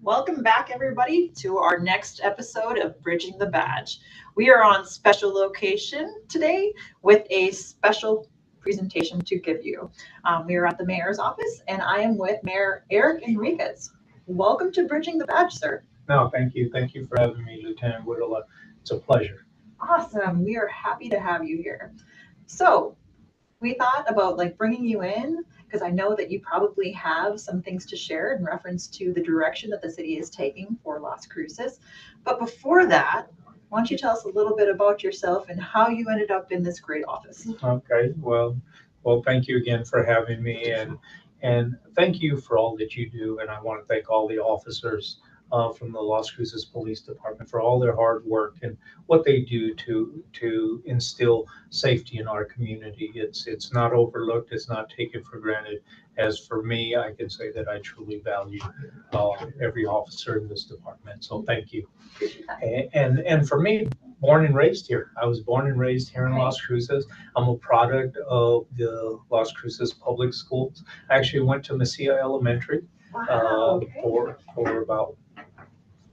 Welcome back, everybody, to our next episode of Bridging the Badge. We are on special location today with a special presentation to give you. We are at the mayor's office, and I am with Mayor Eric Enriquez. Welcome to Bridging the Badge, sir. No, thank you. Thank you for having me, Lieutenant Whittle. It's a pleasure. Awesome. We are happy to have you here. So we thought about bringing you in because I know that you probably have some things to share in reference to the direction that the city is taking for Las Cruces. But before that, why don't you tell us a little bit about yourself and how you ended up in this great office? Okay. Well, thank you again for having me, and thank you for all that you do. And I want to thank all the officers from the Las Cruces Police Department for all their hard work and what they do to instill safety in our community. It's not overlooked. It's not taken for granted. As for me, I can say that I truly value every officer in this department. So thank you. And for me, born and raised here. I was born and raised here in Las Cruces. I'm a product of the Las Cruces Public Schools. I actually went to Mesilla Elementary for about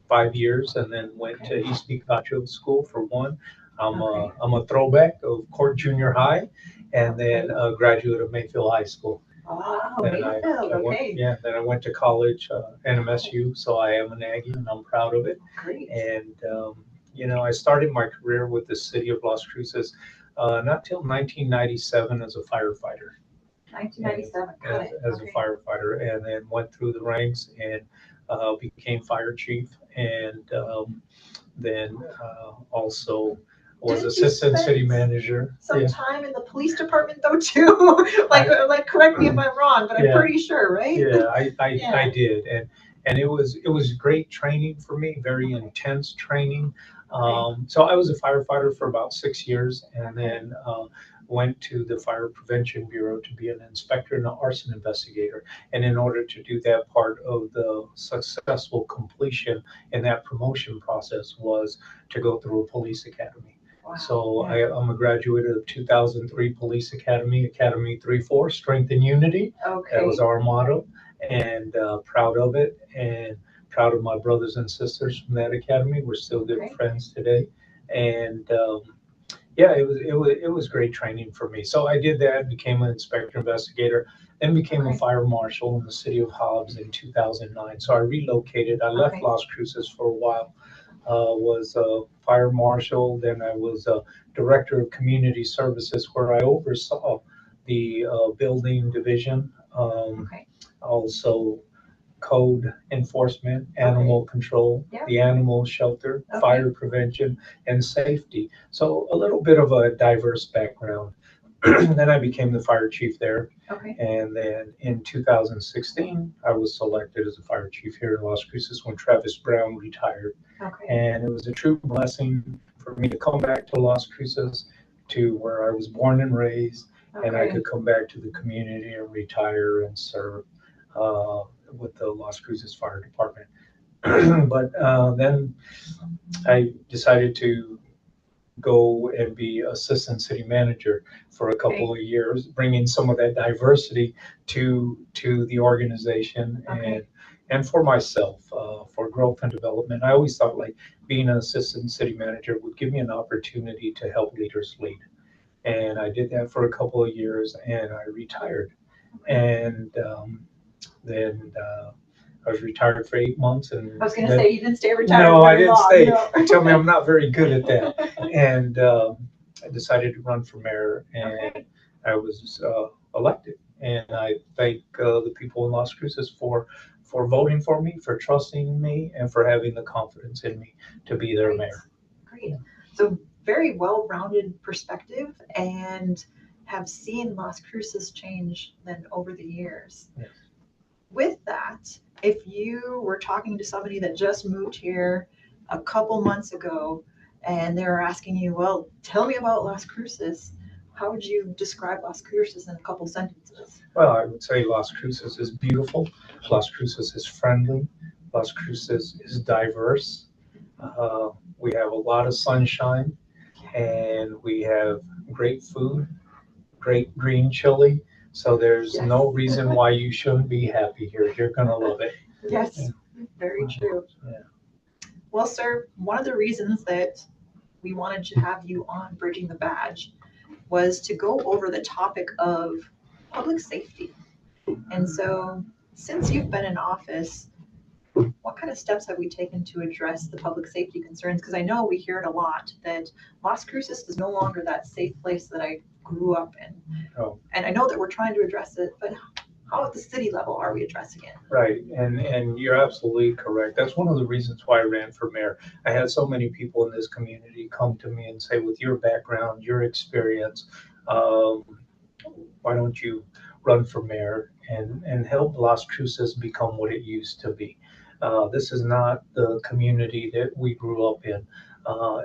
5 years, and then went to East Picacho School for one. I'm a throwback of Court Junior High, and then a graduate of Mayfield High School. Oh, Then I went to college, NMSU, so I am an Aggie, and I'm proud of it. Great. And I started my career with the city of Las Cruces not till 1997 as a firefighter. 1997. As a firefighter, and then went through the ranks and became fire chief, and then also was assistant city manager. Some time in the police department though too. Correct me if I'm wrong, but I'm pretty sure, right? Yeah, I did, and it was great training for me, very intense training. So I was a firefighter for about 6 years, and then went to the Fire Prevention Bureau to be an inspector and an arson investigator. And in order to do that, part of the successful completion in that promotion process was to go through a police academy. Wow. So I'm a graduate of 2003 Police Academy, Academy 3-4, Strength and Unity. Okay. That was our motto, and proud of it, and proud of my brothers and sisters from that academy. We're still good friends today, and it was great training for me. So I did that, became an inspector investigator, then became a fire marshal in the city of Hobbs in 2009. So I relocated. I left Las Cruces for a while, was a fire marshal. Then I was a director of community services, where I oversaw the building division, also code enforcement, animal control, the animal shelter, fire prevention, and safety. So a little bit of a diverse background. Then I became the fire chief there. And then in 2016, I was selected as a fire chief here in Las Cruces when Travis Brown retired. And it was a true blessing for me to come back to Las Cruces, to where I was born and raised, and I could come back to the community and retire and serve with the Las Cruces Fire Department. But then I decided to go and be assistant city manager for a couple of years, bringing some of that diversity to the organization and for myself, for growth and development. I always thought being an assistant city manager would give me an opportunity to help leaders lead. And I did that for a couple of years, and I retired. And then I was retired for 8 months, and I was going to say, you didn't stay retired. No, I didn't stay. No. You tell me I'm not very good at that. And I decided to run for mayor, and I was elected. And I thank the people in Las Cruces for voting for me, for trusting me, and for having the confidence in me to be their mayor. Great. So very well-rounded perspective, and have seen Las Cruces change then over the years. Yes. With that, if you were talking to somebody that just moved here a couple months ago, and they were asking you, well, tell me about Las Cruces, how would you describe Las Cruces in a couple sentences? Well, I would say Las Cruces is beautiful. Las Cruces is friendly. Las Cruces is diverse. We have a lot of sunshine, and we have great food, great green chili. So there's no reason why you shouldn't be happy here. You're going to love it. Yes. Very true. Yeah. Well, sir, one of the reasons that we wanted to have you on Bridging the Badge was to go over the topic of public safety. And so, since you've been in office, what kind of steps have we taken to address the public safety concerns? Because I know we hear it a lot that Las Cruces is no longer that safe place that I grew up in. Oh. And I know that we're trying to address it, but how at the city level are we addressing it? Right, and you're absolutely correct. That's one of the reasons why I ran for mayor. I had so many people in this community come to me and say, with your background, your experience, why don't you run for mayor and help Las Cruces become what it used to be? This is not the community that we grew up in.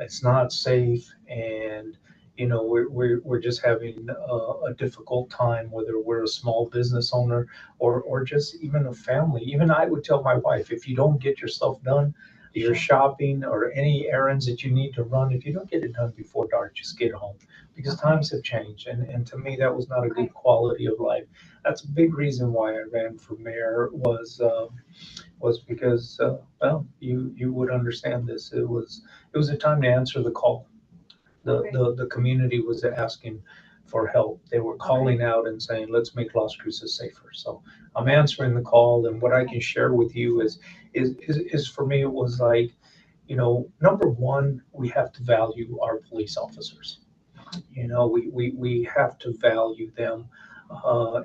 It's not safe, and we're just having a difficult time, whether we're a small business owner or just even a family. Even I would tell my wife, if you don't get yourself done, your shopping or any errands that you need to run, if you don't get it done before dark, just get home, because times have changed. And to me, that was not a good quality of life. That's a big reason why I ran for mayor, was because, well, you would understand this. It was a time to answer the call. The community was asking for help. They were calling out and saying, let's make Las Cruces safer. So I'm answering the call, and what I can share with you is for me, it was like, number one, we have to value our police officers. We have to value them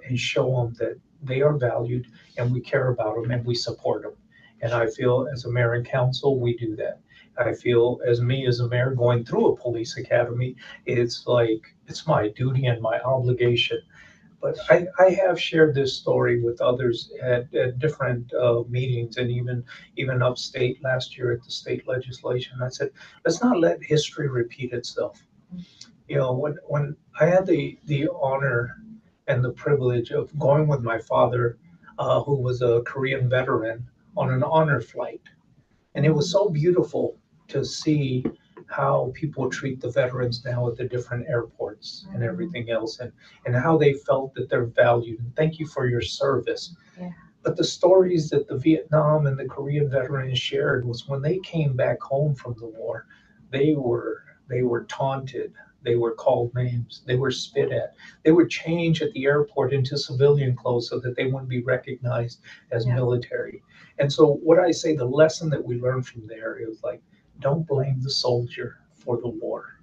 and show them that they are valued, and we care about them, and we support them. And I feel as a mayor and council, we do that. I feel as a mayor going through a police academy, it's like, it's my duty and my obligation. But I have shared this story with others at different meetings, and even upstate last year at the state legislation. I said, let's not let history repeat itself. When I had the honor and the privilege of going with my father, who was a Korean veteran, on an honor flight. And it was so beautiful to see how people treat the veterans now at the different airports and everything else, and how they felt that they're valued. And thank you for your service. Yeah. But the stories that the Vietnam and the Korean veterans shared was when they came back home from the war, they were taunted. They were called names. They were spit at. They would change at the airport into civilian clothes so that they wouldn't be recognized as military. And so what I say, the lesson that we learned from there is like, don't blame the soldier for the war.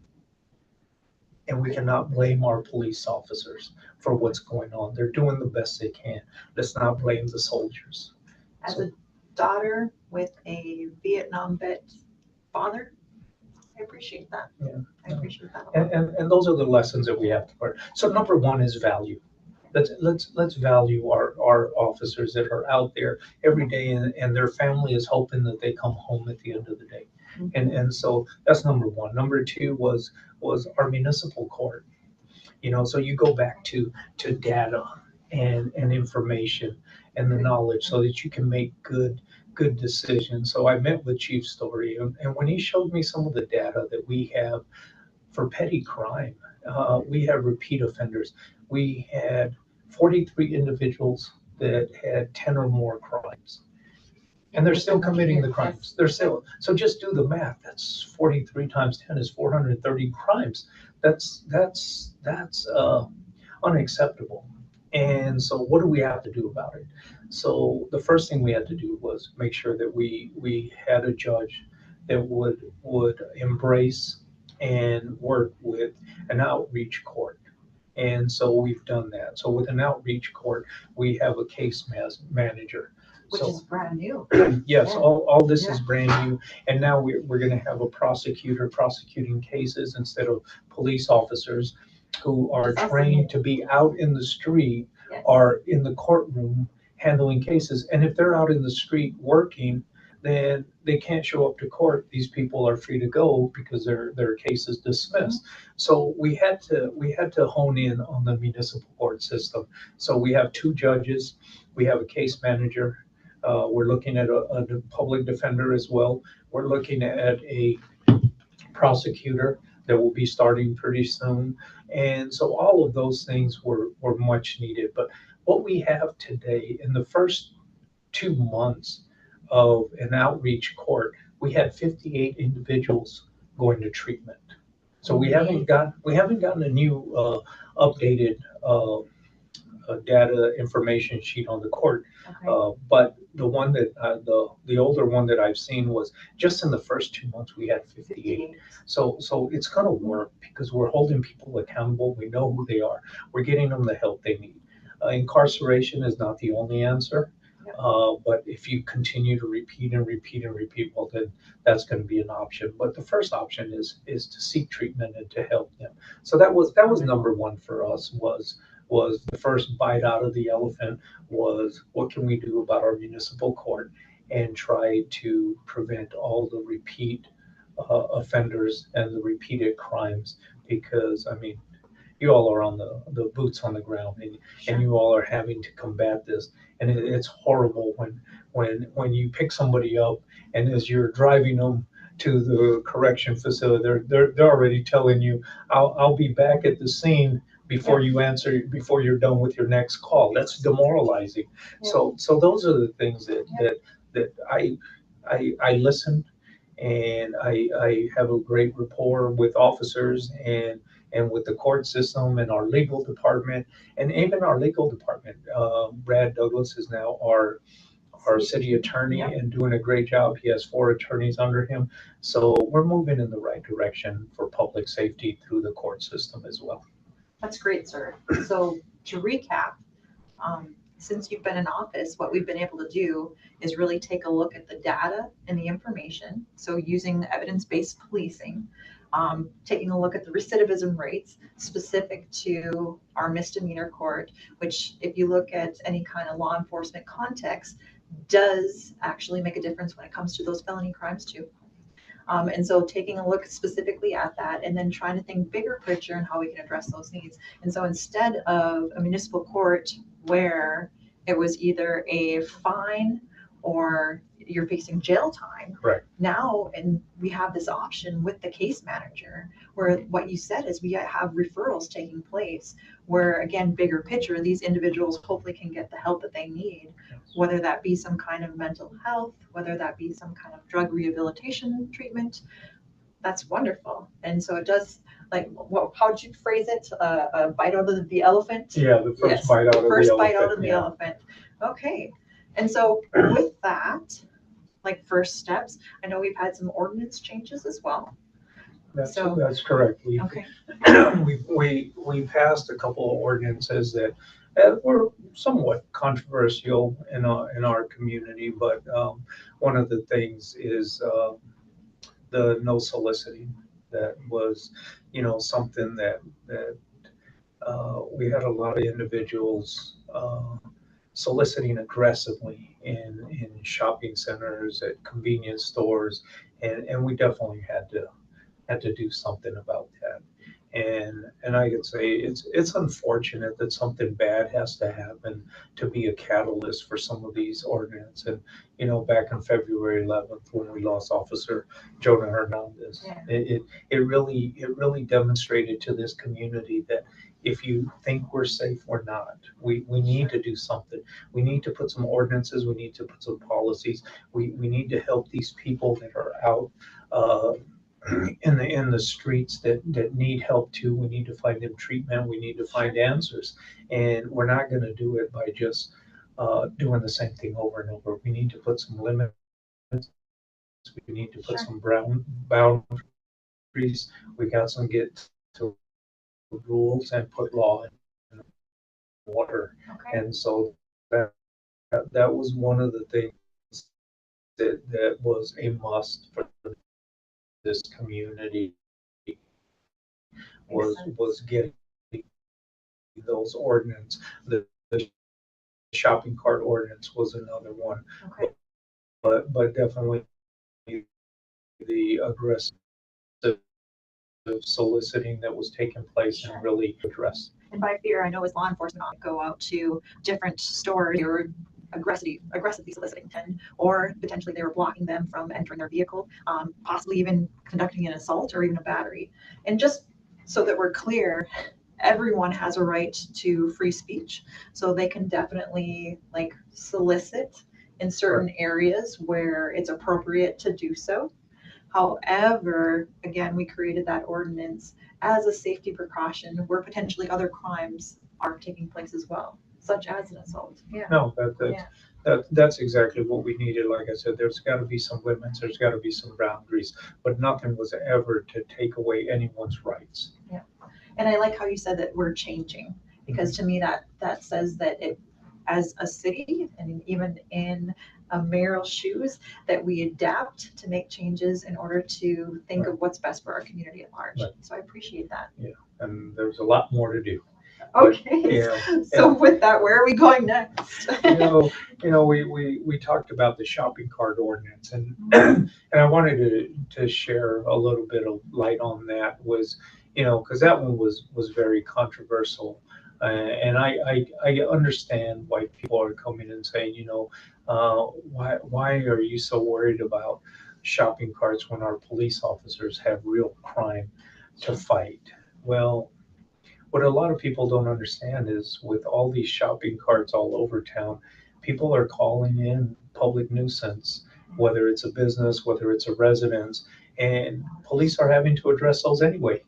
And we cannot blame our police officers for what's going on. They're doing the best they can. Let's not blame the soldiers. As a daughter with a Vietnam vet father, I appreciate that. Yeah. I appreciate that. And those are the lessons that we have to learn. So number one is value. Let's value our officers that are out there every day, and their family is hoping that they come home at the end of the day. And so that's number one. Number two was our municipal court. So you go back to data and information and the knowledge so that you can make good decisions. So I met with Chief Story, and when he showed me some of the data that we have for petty crime, we have repeat offenders. We had 43 individuals that had 10 or more crimes. And they're still committing the crimes. They're still, so just do the math. That's 43 times 10 is 430 crimes. That's unacceptable. And so what do we have to do about it? So the first thing we had to do was make sure that we had a judge that would embrace and work with an outreach court. And so we've done that. So with an outreach court, we have a case manager. Which is brand new. Yes, all this is brand new. And now we're going to have a prosecutor prosecuting cases instead of police officers who are trained to be out in the street or in the courtroom handling cases. And if they're out in the street working, then they can't show up to court. These people are free to go because their case is dismissed. So we had to hone in on the municipal court system. So we have 2 judges, we have a case manager. We're looking at a public defender as well. We're looking at a prosecutor that will be starting pretty soon. And so all of those things were much needed. But what we have today, in the first 2 months, of an outreach court, we had 58 individuals going to treatment. So we haven't gotten a new updated data information sheet on the court. Okay. But the one that the older one that I've seen was just in the first 2 months we had 58. So it's going to work because we're holding people accountable. We know who they are. We're getting them the help they need. Incarceration is not the only answer. But if you continue to repeat and repeat and repeat, well, then that's going to be an option. But the first option is to seek treatment and to help them. So that was number one for us, was the first bite out of the elephant, was what can we do about our municipal court and try to prevent all the repeat offenders and the repeated crimes. Because I mean, you all are on the boots on the ground, and you all are having to combat this, and it's horrible when you pick somebody up, and as you're driving them to the correction facility, they're already telling you, I'll be back at the scene before you answer, before you're done with your next call. That's demoralizing. So those are the things that I listen, and I have a great rapport with officers and with the court system and our legal department, and even our legal department. Brad Douglas is now our city attorney and doing a great job. He has 4 attorneys under him. So we're moving in the right direction for public safety through the court system as well. That's great, sir. So to recap, since you've been in office, what we've been able to do is really take a look at the data and the information. So using evidence-based policing, taking a look at the recidivism rates specific to our misdemeanor court, which if you look at any kind of law enforcement context, does actually make a difference when it comes to those felony crimes too. And so taking a look specifically at that and then trying to think bigger picture and how we can address those needs. And so instead of a municipal court where it was either a fine or you're facing jail time, right now, and we have this option with the case manager where what you said is we have referrals taking place where, again, bigger picture, these individuals hopefully can get the help that they need, whether that be some kind of mental health, whether that be some kind of drug rehabilitation treatment. That's wonderful. And so it does, like, how did you phrase it? A bite out of the elephant? Yeah, the first bite out of the elephant. First bite out of the elephant. Okay. And so with that, like first steps, I know we've had some ordinance changes as well. That's correct. Okay. We passed a couple of ordinances that were somewhat controversial in our community, but one of the things is the no soliciting. That was, something that we had a lot of individuals soliciting aggressively in shopping centers, at convenience stores, and we definitely had to do something about that. And I could say it's unfortunate that something bad has to happen to be a catalyst for some of these ordinances. And back on February 11th, when we lost Officer Jonah Hernandez, it really demonstrated to this community that if you think we're safe, we're not. We need to do something. We need to put some ordinances. We need to put some policies. We need to help these people that are out in the streets that need help too. We need to find them treatment. We need to find answers, and we're not going to do it by just doing the same thing over and over. We need to put some limits. We need to put some boundaries. We got some get to rules and put law in order. Okay. And so that was one of the things that was a must for this community, was getting those ordinance. The shopping cart ordinance was another one. Okay. But definitely the aggressive soliciting that was taking place and really addressed. And by fear, I know as law enforcement go out to different stores or aggressively soliciting, or potentially they were blocking them from entering their vehicle, possibly even conducting an assault or even a battery. And just so that we're clear, everyone has a right to free speech, so they can definitely solicit in certain areas where it's appropriate to do so. However, again, we created that ordinance as a safety precaution where potentially other crimes are taking place as well, such as an assault. Yeah. No, Yeah. that's exactly what we needed. Like I said, there's got to be some limits, there's got to be some boundaries, but nothing was ever to take away anyone's rights. Yeah. And I like how you said that we're changing, because to me that says that it, as a city and even in a mayor's shoes, that we adapt to make changes in order to think of what's best for our community at large. Right. So I appreciate that. Yeah, and there's a lot more to do. Okay. Yeah. So with that, where are we going next? We talked about the shopping cart ordinance, and and I wanted to share a little bit of light on that. Was, because that one was very controversial, and I understand why people are coming and saying, why are you so worried about shopping carts when our police officers have real crime to fight? Well, what a lot of people don't understand is with all these shopping carts all over town, people are calling in public nuisance, whether it's a business, whether it's a residence, and police are having to address those anyway.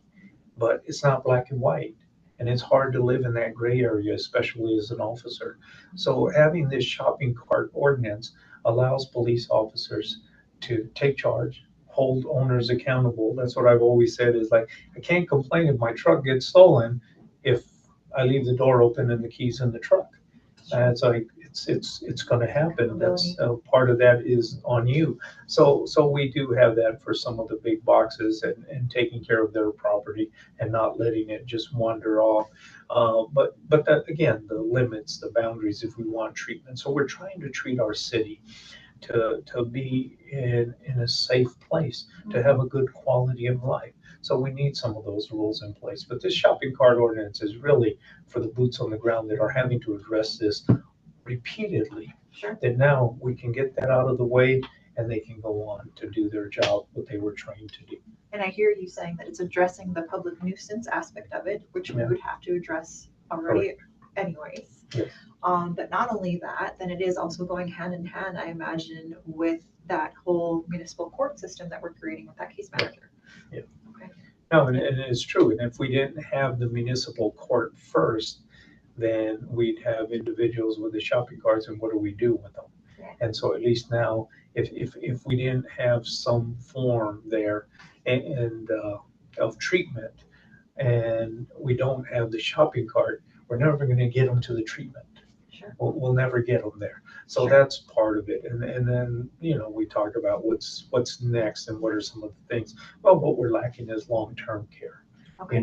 But it's not black and white. And it's hard to live in that gray area, especially as an officer. So having this shopping cart ordinance allows police officers to take charge, hold owners accountable. That's what I've always said is like, I can't complain if my truck gets stolen if I leave the door open and the keys in the truck. It's like it's going to happen. That's part of that is on you. So we do have that for some of the big boxes and taking care of their property and not letting it just wander off. But that again, the limits, the boundaries, if we want treatment. So we're trying to treat our city to be in a safe place, to have a good quality of life. So we need some of those rules in place. But this shopping cart ordinance is really for the boots on the ground that are having to address this repeatedly. Sure. That now we can get that out of the way and they can go on to do their job, what they were trained to do. And I hear you saying that it's addressing the public nuisance aspect of it, which we would have to address already anyways. Yes. But not only that, then it is also going hand in hand, I imagine, with that whole municipal court system that we're creating with that case manager. Yeah. Okay. No, and it's true. And if we didn't have the municipal court first, then we'd have individuals with the shopping carts, and what do we do with them? Yeah. And so at least now, if we didn't have some form there and of treatment, and we don't have the shopping cart, we're never going to get them to the treatment. Sure. We'll never get them there. So Sure. that's part of it. And then, we talk about what's next and what are some of the things. Well, what we're lacking is long-term care. Okay.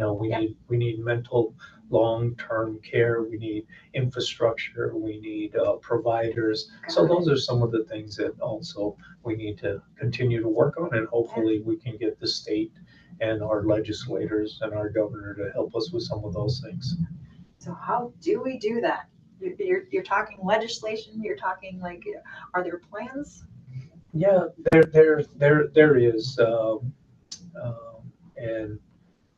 We need mental long-term care. We need infrastructure. We need providers. So those are some of the things that also we need to continue to work on, and hopefully we can get the state and our legislators and our governor to help us with some of those things. So how do we do that? You're talking legislation. You're talking like, are there plans? Yeah, there is, and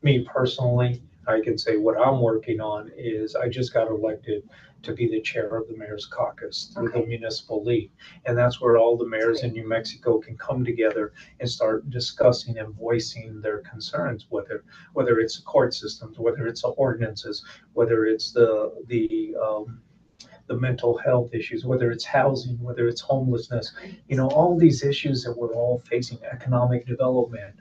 me personally, I can say what I'm working on is I just got elected to be the chair of the Mayor's Caucus through the Municipal League. And that's where all the mayors in New Mexico can come together and start discussing and voicing their concerns, whether it's the court systems, whether it's the ordinances, whether it's the mental health issues, whether it's housing, whether it's homelessness, all these issues that we're all facing, economic development,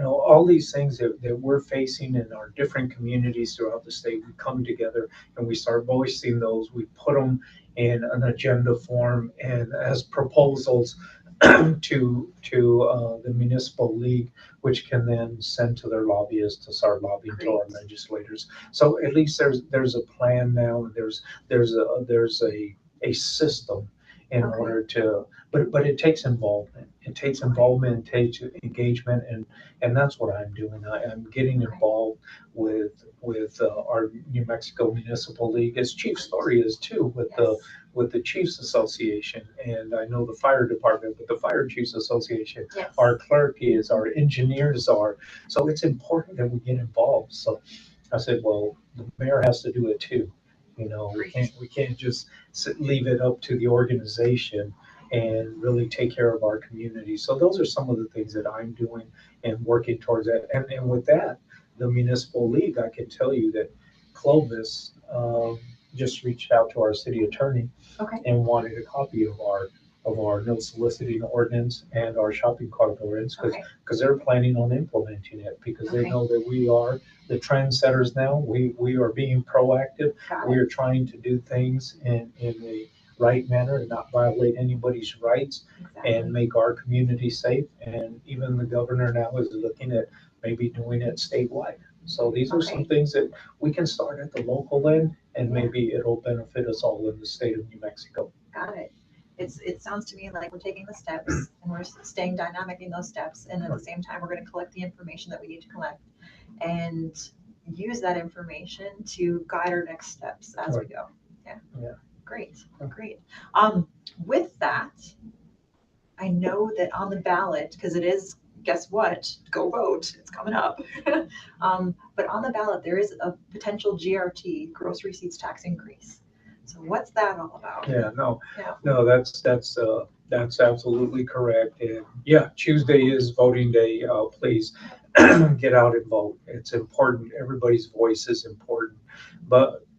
all these things that we're facing in our different communities throughout the state. We come together and we start voicing those. We put them in an agenda form and as proposals to the municipal league, which can then send to their lobbyists to start lobbying to our legislators. So at least there's a plan now. There's a system in order to, but it takes involvement. It takes involvement, it takes engagement, and that's what I'm doing. I'm getting involved with our New Mexico Municipal League, as Chief Story is too, with the Chiefs Association, and I know the fire department, but the Fire Chiefs Association, our clerk is, our engineers are. So it's important that we get involved. So I said, well, the mayor has to do it too. We can't just leave it up to the organization and really take care of our community. So those are some of the things that I'm doing and working towards that. And with that, the municipal league, I can tell you that Clovis just reached out to our city attorney and wanted a copy of our no soliciting ordinance and our shopping cart ordinance because they're planning on implementing it because they know that we are the trendsetters now. We are being proactive. We are trying to do things in a right manner and not violate anybody's rights and make our community safe. And even the governor now is looking at maybe doing it statewide. So these are some things that we can start at the local end, and maybe it'll benefit us all in the state of New Mexico. Got it. It sounds to me like we're taking the steps and we're staying dynamic in those steps. And at the same time, we're going to collect the information that we need to collect and use that information to guide our next steps as we go. Yeah. Great. With that, I know that on the ballot, because it is, guess what? Go vote. It's coming up. But on the ballot, there is a potential GRT, gross receipts tax increase. So what's that all about? No, that's absolutely correct. And yeah, Tuesday is voting day. Please get out and vote. It's important. Everybody's voice is important.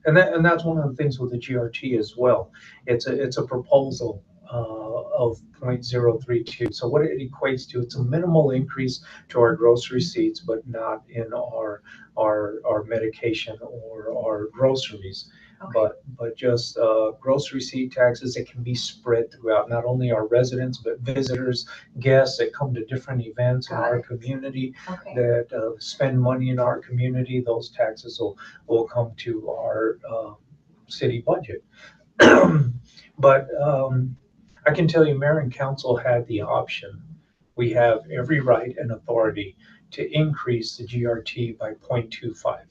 And that's one of the things with the GRT as well. It's a proposal of 0.032. So what it equates to, it's a minimal increase to our gross receipts, but not in our medication or our groceries. But just gross receipt taxes that can be spread throughout not only our residents, but visitors, guests that come to different events in our community that spend money in our community. Those taxes will come to our city budget. But I can tell you, Mayor and Council had the option. We have every right and authority to increase the GRT by 0.25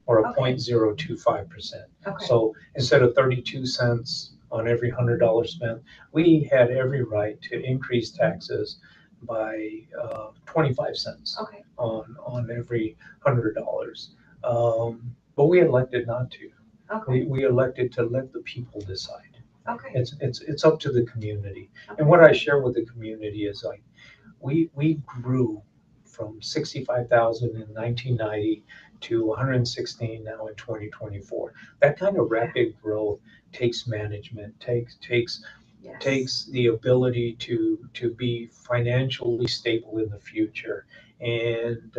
or a 0.025%. So instead of 32 cents on every $100 spent, we had every right to increase taxes by 25 cents on every $100. But we elected not to. We elected to let the people decide. It's up to the community. And what I share with the community is like we grew from 65,000 in 1990 to 116 now in 2024. That kind of rapid growth takes management, takes the ability to be financially stable in the future. And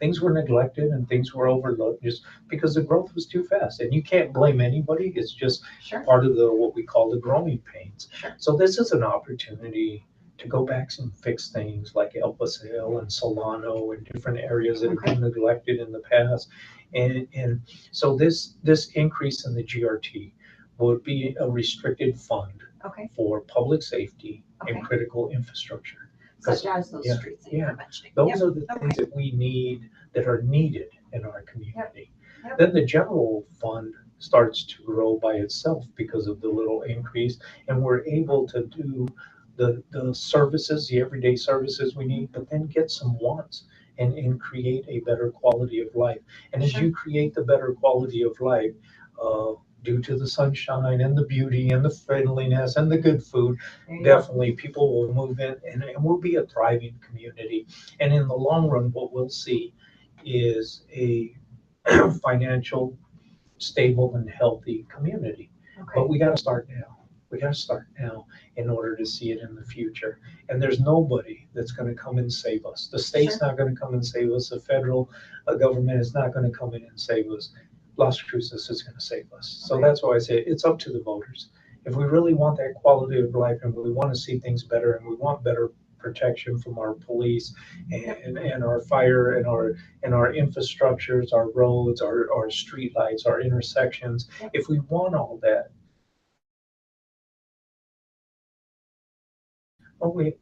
things were neglected and things were overlooked just because the growth was too fast. And you can't blame anybody. It's just part of what we call the growing pains. So this is an opportunity to go back and fix things like El Paseo and Solano and different areas that have been neglected in the past. And so this increase in the GRT would be a restricted fund for public safety and critical infrastructure. Such as those streets that you're mentioning. Those are the things that we need, that are needed in our community. Then the general fund starts to grow by itself because of the little increase, and we're able to do the services, the everyday services we need, but then get some wants and create a better quality of life. And as you create the better quality of life, due to the sunshine and the beauty and the friendliness and the good food, definitely people will move in and we'll be a thriving community. And in the long run, what we'll see is a financial, stable and healthy community. But we got to start now. We got to start now in order to see it in the future. And there's nobody that's going to come and save us. The state's not going to come and save us. The federal government is not going to come in and save us. Las Cruces is going to save us. So that's why I say it's up to the voters. If we really want that quality of life and we want to see things better and we want better protection from our police and our fire and our infrastructures, our roads, our street lights, our intersections, if we want all that, we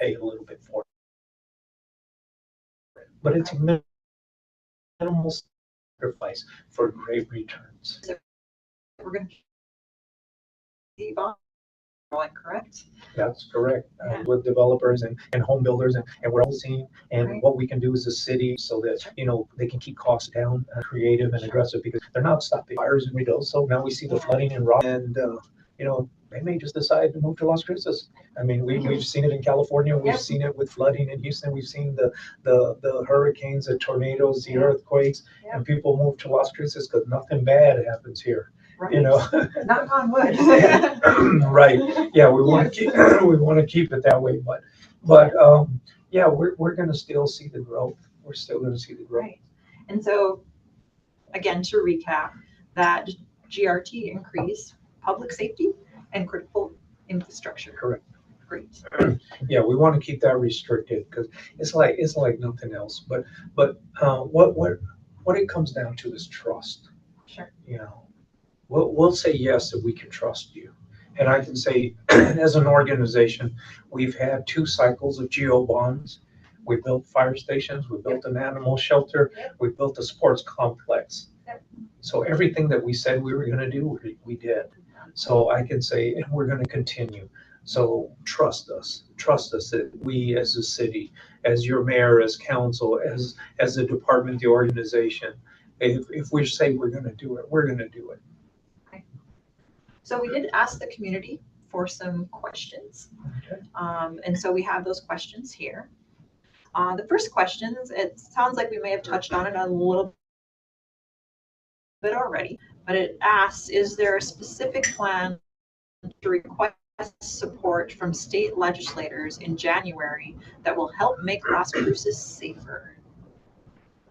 pay a little bit for it. But it's minimal sacrifice for great returns. We're going to keep on going, correct? That's correct. Yeah. With developers and home builders, and we're all seeing and Right. what we can do as a city so that, they can keep costs down, creative and aggressive, because they're not stopping fires in Rideau. So now we see the flooding in Rock, and, they may just decide to move to Las Cruces. I mean, we've seen it in California. We've seen it with flooding in Houston. We've seen the hurricanes, the tornadoes, the earthquakes, and people move to Las Cruces because nothing bad happens here. Right. Knock on wood. Right. Yeah, we want to keep it that way, but we're going to still see the growth. We're still going to see the growth. Right. And so, again, to recap, that GRT increase public safety and critical infrastructure. Correct. Great. Yeah, we want to keep that restricted because it's like nothing else. But what it comes down to is trust. Sure. We'll say yes if we can trust you. And I can say, as an organization, we've had 2 cycles of GO bonds. We built fire stations, we built an animal shelter, we built a sports complex. So everything that we said we were going to do, we did. So I can say, and we're going to continue. So trust us that we as a city, as your mayor, as council, as a department, the organization, if we say we're going to do it, we're going to do it. Okay. So we did ask the community for some questions. Okay. And so we have those questions here. The first questions, it sounds like we may have touched on it a little bit already, but it asks, is there a specific plan to request support from state legislators in January that will help make Las Cruces safer?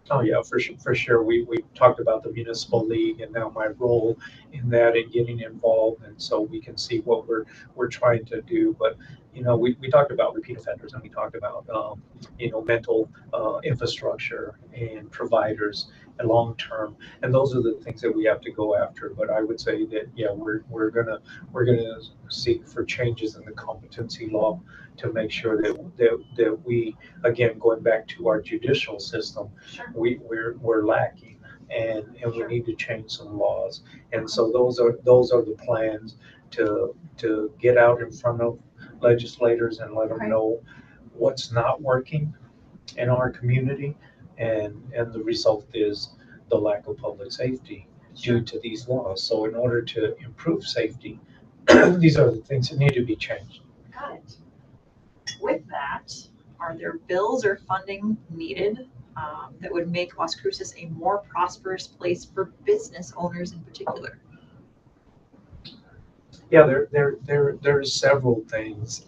Oh yeah, for sure. We talked about the municipal league and now my role in that and getting involved, and so we can see what we're trying to do. But we talked about repeat offenders, and we talked about mental infrastructure and providers and long term, and those are the things that we have to go after. But I would say that we're gonna seek for changes in the competency law to make sure that we, again, going back to our judicial system, Sure. we're lacking, and we Sure. need to change some laws. And so those are the plans to get out in front of legislators and let them know what's not working in our community, and the result is the lack of public safety due to these laws. So in order to improve safety, these are the things that need to be changed. Got it. With that, are there bills or funding needed that would make Las Cruces a more prosperous place for business owners in particular? Yeah, there's several things.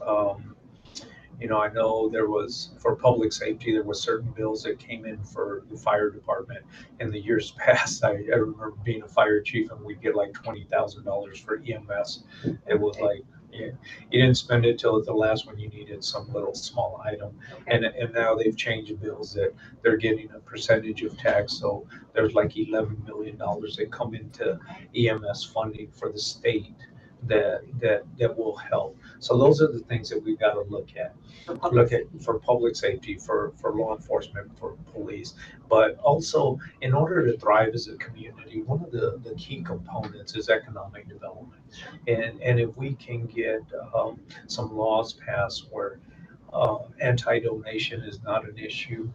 I know there was, for public safety, there was certain bills that came in for the fire department in the years past. I remember being a fire chief and we'd get like $20,000 for EMS. It was like, you didn't spend it till the last one you needed some little small item. And now they've changed bills that they're getting a percentage of tax. So there's like $11 million that come into EMS funding for the state that will help. So those are the things that we've got to look at for public safety, for law enforcement, for police. But also, in order to thrive as a community, one of the key components is economic development. And if we can get some laws passed where anti-donation is not an issue,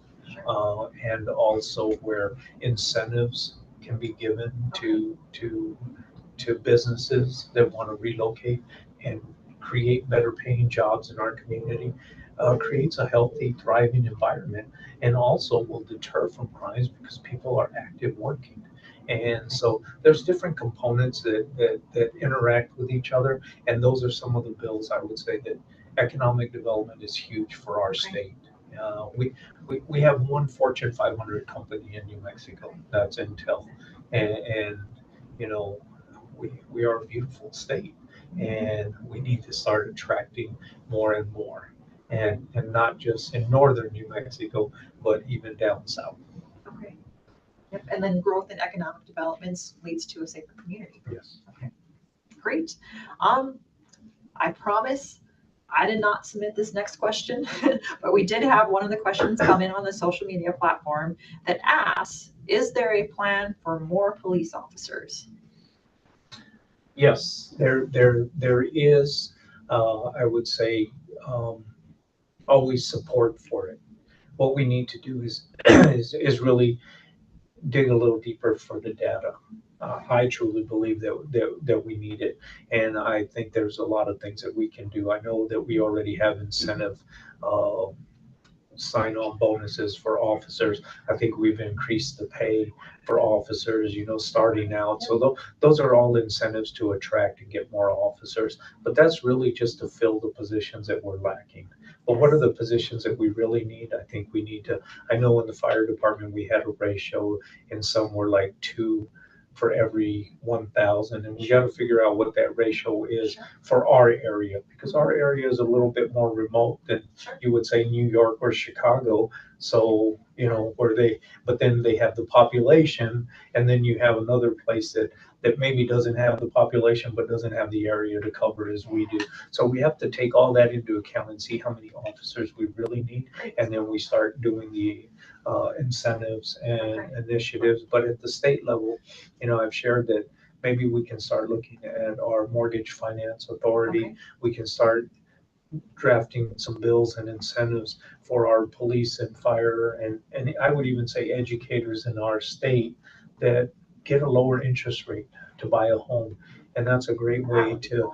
and also where incentives can be given to businesses that want to relocate and create better paying jobs in our community, creates a healthy, thriving environment, and also will deter from crimes because people are active working. And so there's different components that interact with each other, and those are some of the bills I would say that economic development is huge for our state. We have one Fortune 500 company in New Mexico, that's Intel, and we are a beautiful state, and we need to start attracting more and more, and not just in northern New Mexico, but even down south. Okay. Yep. And then growth in economic developments leads to a safer community. Yes. Okay. Great. I promise I did not submit this next question, but we did have one of the questions come in on the social media platform that asks, is there a plan for more police officers? Yes, there is, I would say, always support for it. What we need to do is, is really dig a little deeper for the data. I truly believe that we need it, and I think there's a lot of things that we can do. I know that we already have incentive uh, sign-on bonuses for officers. I think we've increased the pay for officers, starting out. So those are all incentives to attract and get more officers. But that's really just to fill the positions that we're lacking. But what are the positions that we really need? I think we need to, I know in the fire department, we had a ratio, and some were like 2 for every 1,000, and we got to figure out what that ratio is for our area, because our area is a little bit more remote than you would say New York or Chicago. So, but then they have the population, and then you have another place that maybe doesn't have the population, but doesn't have the area to cover as we do. So we have to take all that into account and see how many officers we really need. And then we start doing the incentives and initiatives. But at the state level, I've shared that maybe we can start looking at our mortgage finance authority. We can start drafting some bills and incentives for our police and fire, and I would even say educators in our state that get a lower interest rate to buy a home. And that's a great way to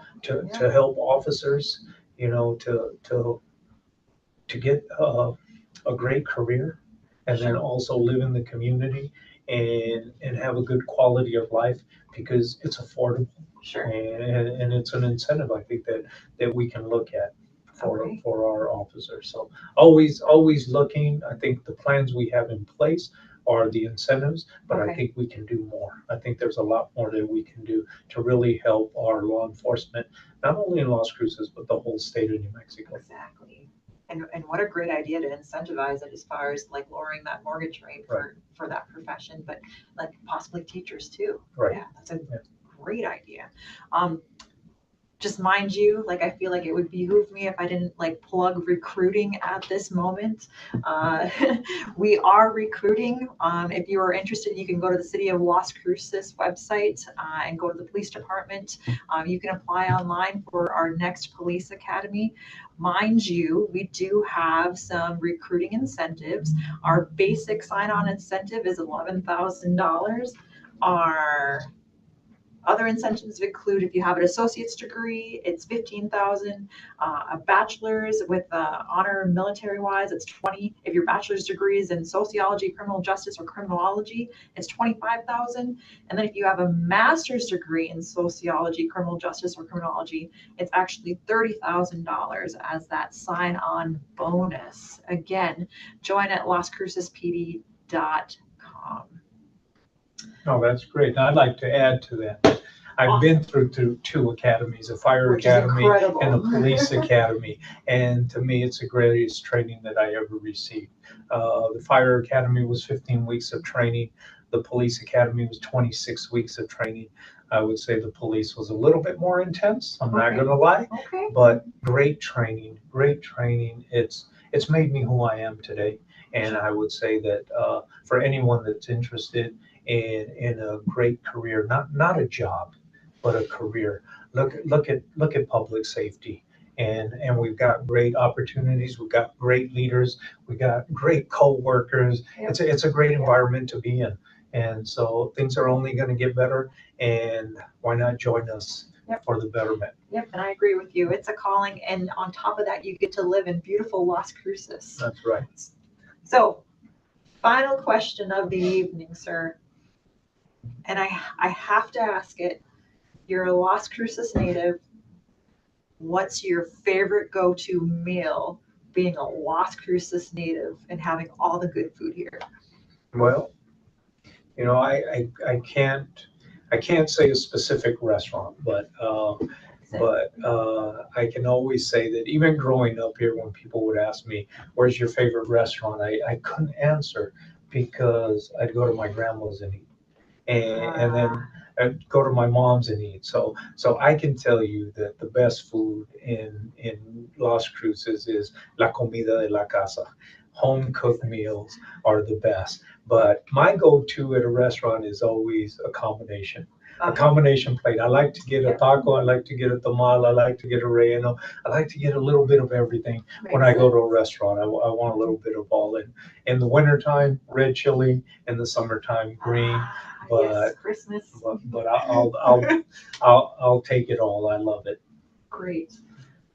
help officers, to get a great career, and then also live in the community and have a good quality of life, because it's affordable. And it's an incentive, I think, that we can look at for our officers. So always looking. I think the plans we have in place are the incentives, but I think we can do more. I think there's a lot more that we can do to really help our law enforcement, not only in Las Cruces, but the whole state of New Mexico. Exactly. And what a great idea to incentivize it, as far as like lowering that mortgage rate for that profession, but like possibly teachers too. Right. Yeah, that's a great idea. Just mind you, like, I feel like it would behoove me if I didn't like plug recruiting at this moment. We are recruiting. If you are interested, you can go to the City of Las Cruces website and go to the police department. You can apply online for our next police academy. Mind you, we do have some recruiting incentives. Our basic sign-on incentive is $11,000. Our other incentives include, if you have an associate's degree, it's $15,000. A bachelor's with honor military-wise, it's $20,000. If your bachelor's degree is in sociology, criminal justice, or criminology, it's $25,000. And then if you have a master's degree in sociology, criminal justice, or criminology, it's actually $30,000 as that sign-on bonus. Again, join at lascrucespd.com. Oh, that's great. I'd like to add to that. I've been through two academies, a fire academy and a police academy. And to me, it's the greatest training that I ever received. The fire academy was 15 weeks of training. The police academy was 26 weeks of training. I would say the police was a little bit more intense. I'm not going to lie, but great training, great training. It's made me who I am today. And I would say that for anyone that's interested in a great career, not a job, but a career. Look at public safety, and we've got great opportunities. We've got great leaders. We got great co-workers. It's a great environment to be in, and so things are only going to get better. And why not join us for the betterment? Yep, and I agree with you. It's a calling, and on top of that, you get to live in beautiful Las Cruces. That's right. So, final question of the evening, sir. And I have to ask it. You're a Las Cruces native. What's your favorite go-to meal being a Las Cruces native and having all the good food here? Well, I can't say a specific restaurant, but I can always say that even growing up here, when people would ask me, where's your favorite restaurant? I couldn't answer, because I'd go to my grandma's and eat. And then go to my mom's and eat. So I can tell you that the best food in Las Cruces is la comida de la casa. Home cooked meals are the best. But my go-to at a restaurant is always a combination. A combination plate. I like to get a taco. I like to get a tamal. I like to get a relleno. I like to get a little bit of everything when I go to a restaurant. I want a little bit of all. In the wintertime, red chili. In the summertime, green. But yes, Christmas. But I'll take it all. I love it. Great.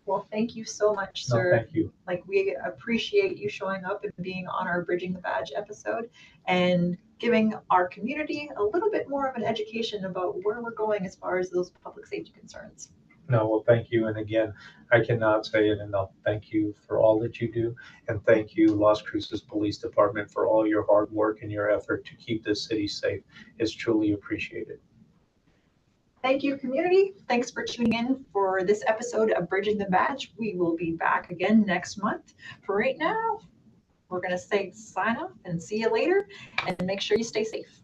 Well, thank you so much, No, sir. thank you. Like, we appreciate you showing up and being on our Bridging the Badge episode and giving our community a little bit more of an education about where we're going as far as those public safety concerns. No, well, thank you. And again, I cannot say it enough. Thank you for all that you do. And thank you, Las Cruces Police Department, for all your hard work and your effort to keep this city safe. It's truly appreciated. Thank you, community. Thanks for tuning in for this episode of Bridging the Badge. We will be back again next month. For right now, we're going to say sign off and see you later, and make sure you stay safe.